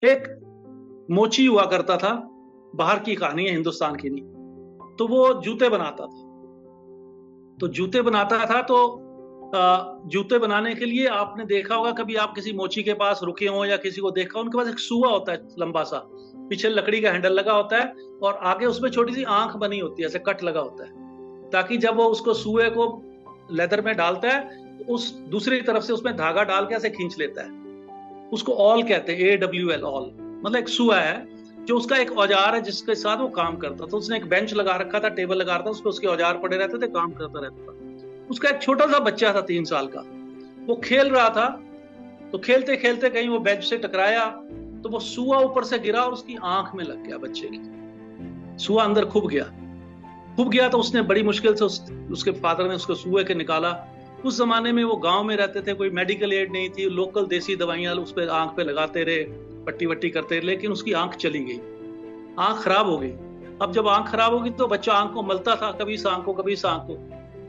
एक मोची हुआ करता था, बाहर की कहानी है, हिंदुस्तान की नहीं। तो वो जूते बनाता था। तो जूते बनाता था तो जूते बनाने के लिए आपने देखा होगा, कभी आप किसी मोची के पास रुके हो या किसी को देखा, उनके पास एक सुआ होता है लंबा सा, पीछे लकड़ी का हैंडल लगा होता है और आगे उसमें छोटी सी आंख बनी होती है, ऐसे कट लगा होता है, ताकि जब वो उसको सुए को लेदर में डालता है तो उस दूसरी तरफ से उसमें धागा डाल के ऐसे खींच लेता है। उसको ऑल कहते हैं, AWL, ऑल। मतलब एक सुआ है जो उसका एक औजार है जिसके साथ वो काम करता था। उसने एक बेंच लगा रखा था, टेबल लगा रखा था, उसको उसके औजार पड़े रहते थे, काम करता रहता था। उसका एक छोटा सा बच्चा था 3 साल का, वो खेल रहा था। तो खेलते खेलते कहीं वो बेंच से टकराया तो वो सुआ ऊपर से गिरा और उसकी आंख में लग गया बच्चे की। सुआ अंदर खुब गया तो उसने बड़ी मुश्किल से उसके फादर ने उसको सुए के निकाला। उस जमाने में वो गांव में रहते थे, कोई मेडिकल एड नहीं थी, लोकल देसी दवाइयां उस पर आंख पे लगाते रहे, पट्टी वट्टी करते रहे, लेकिन उसकी आंख चली गई, आंख खराब हो गई। अब जब आंख खराब होगी तो बच्चा आंख को मलता था, कभी इस आंख को कभी इस आंख को,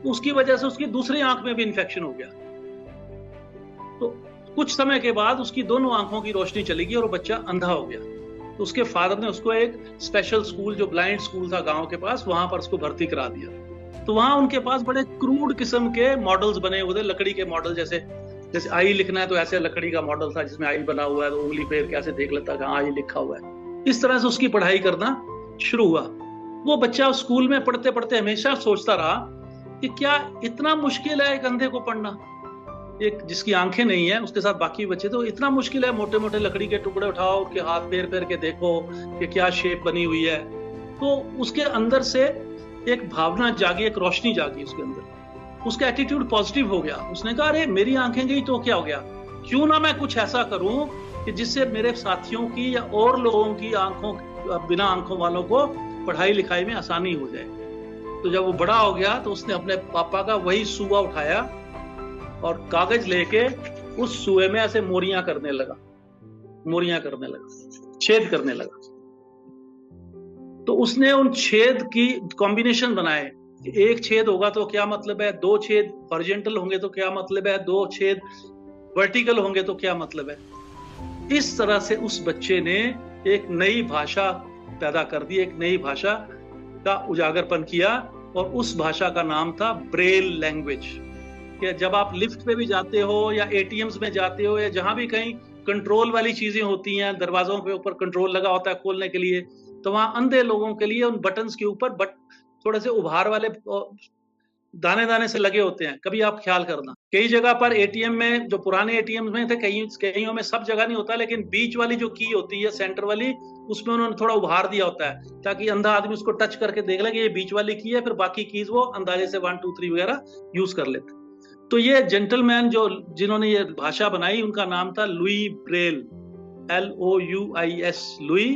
तो उसकी वजह से उसकी दूसरी आंख में भी इन्फेक्शन हो गया। तो कुछ समय के बाद उसकी दोनों आंखों की रोशनी चली गई और वो बच्चा अंधा हो गया। तो उसके फादर ने उसको एक स्पेशल स्कूल, जो ब्लाइंड स्कूल था गांव के पास, वहां पर उसको भर्ती करा दिया। तो वहां उनके पास बड़े क्रूड किस्म के मॉडल्स बने हुए थे, लकड़ी के मॉडल, जैसे आई लिखना है तो ऐसे लकड़ी का मॉडल था जिसमें आई बना हुआ है, तो उंगली फेर के ऐसे देख लेता कि हाँ आई लिखा हुआ है। इस तरह से उसकी पढ़ाई करना शुरू हुआ। वो बच्चा स्कूल में पढ़ते पढ़ते हमेशा सोचता रहा कि क्या इतना मुश्किल है एक अंधे को पढ़ना, एक जिसकी आंखें नहीं है, उसके साथ बाकी बच्चे, तो इतना मुश्किल है, मोटे मोटे लकड़ी के टुकड़े उठाओ, उनके हाथ फेर फेर के देखो कि क्या शेप बनी हुई है। तो उसके अंदर से एक भावना जागी, एक रोशनी जागी उसके अंदर। उसका एटीट्यूड पॉजिटिव हो गया। उसने कहा अरे मेरी आंखें गई तो क्या हो गया, क्यों ना मैं कुछ ऐसा करूं कि जिससे मेरे साथियों की या और लोगों की आंखों, बिना आंखों वालों को पढ़ाई लिखाई में आसानी हो जाए। तो जब वो बड़ा हो गया तो उसने अपने पापा का वही सुआ उठाया और कागज लेके उस सुए में ऐसे मोरियां करने लगा, छेद करने लगा। तो उसने उन छेद की कॉम्बिनेशन बनाए। एक छेद होगा तो क्या मतलब है, 2 छेद हॉरिजॉन्टल होंगे तो क्या मतलब है, 2 छेद वर्टिकल होंगे तो क्या मतलब है। इस तरह से उस बच्चे ने एक नई भाषा पैदा कर दी, एक नई भाषा का उजागरपन किया, और उस भाषा का नाम था ब्रेल लैंग्वेज। कि जब आप लिफ्ट पे भी जाते हो या ATMs में जाते हो या जहां भी कहीं कंट्रोल वाली चीजें होती हैं, दरवाजों के ऊपर कंट्रोल लगा होता है खोलने के लिए, तो वहां अंधे लोगों के लिए उन बटन्स के ऊपर थोड़े से उभार वाले दाने दाने से लगे होते हैं। कभी आप ख्याल करना, कई जगह पर ATM में, जो पुराने ATM में थे, कईयों में, सब जगह नहीं होता, लेकिन बीच वाली जो की होती है, सेंटर वाली, उसमें उन्होंने थोड़ा उभार दिया होता है ताकि अंधा आदमी उसको टच करके देख ले कि ये बीच वाली की है, फिर बाकी कीज वो अंदाजे से 1 2 3 वगैरह यूज कर लेते। तो ये जेंटलमैन जिन्होंने ये भाषा बनाई, उनका नाम था Louis Braille, LOUIS, Louis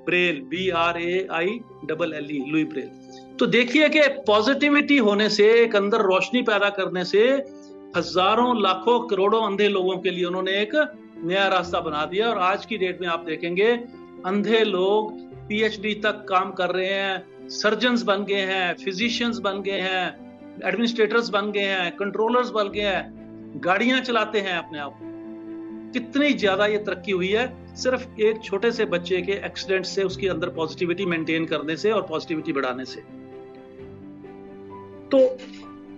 Braille, BRAILLE, Louis Braille. तो देखिए कि पॉजिटिविटी होने से, एक अंदर रोशनी पैदा करने से, हजारों लाखों करोड़ों अंधे लोगों के लिए उन्होंने एक नया रास्ता बना दिया। और आज की डेट में आप देखेंगे अंधे लोग PhD तक काम कर रहे हैं, सर्जन्स बन गए हैं, फिजिशियंस बन गए हैं, एडमिनिस्ट्रेटर्स बन गए हैं, कंट्रोलर्स बन गए हैं, गाड़ियां चलाते हैं अपने आप। कितनी ज्यादा ये तरक्की हुई है सिर्फ एक छोटे से बच्चे के एक्सीडेंट से, उसके अंदर पॉजिटिविटी मेंटेन करने से और पॉजिटिविटी बढ़ाने से। तो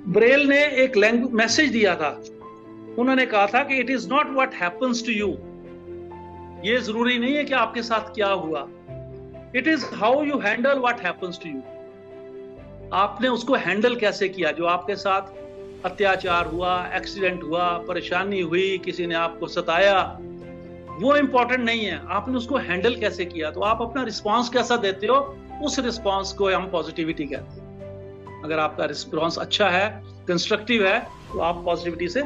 ब्रेल ने एक मैसेज दिया था। उन्होंने कहा था कि it is not what happens to you, ये जरूरी नहीं है कि आपके साथ क्या हुआ, it is how you handle what happens to you. आपने उसको हैंडल कैसे किया, जो आपके साथ अत्याचार हुआ, एक्सीडेंट हुआ, परेशानी हुई, किसी ने आपको सताया, वो इंपॉर्टेंट नहीं है, आपने उसको हैंडल कैसे किया। तो आप अपना रिस्पॉन्स कैसा देते हो, उस रिस्पॉन्स को हम पॉजिटिविटी कहते हैं। अगर आपका रिस्पॉन्स अच्छा है, कंस्ट्रक्टिव है, तो आप पॉजिटिविटी से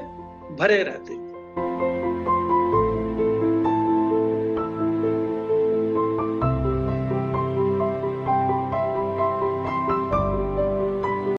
भरे रहते हैं।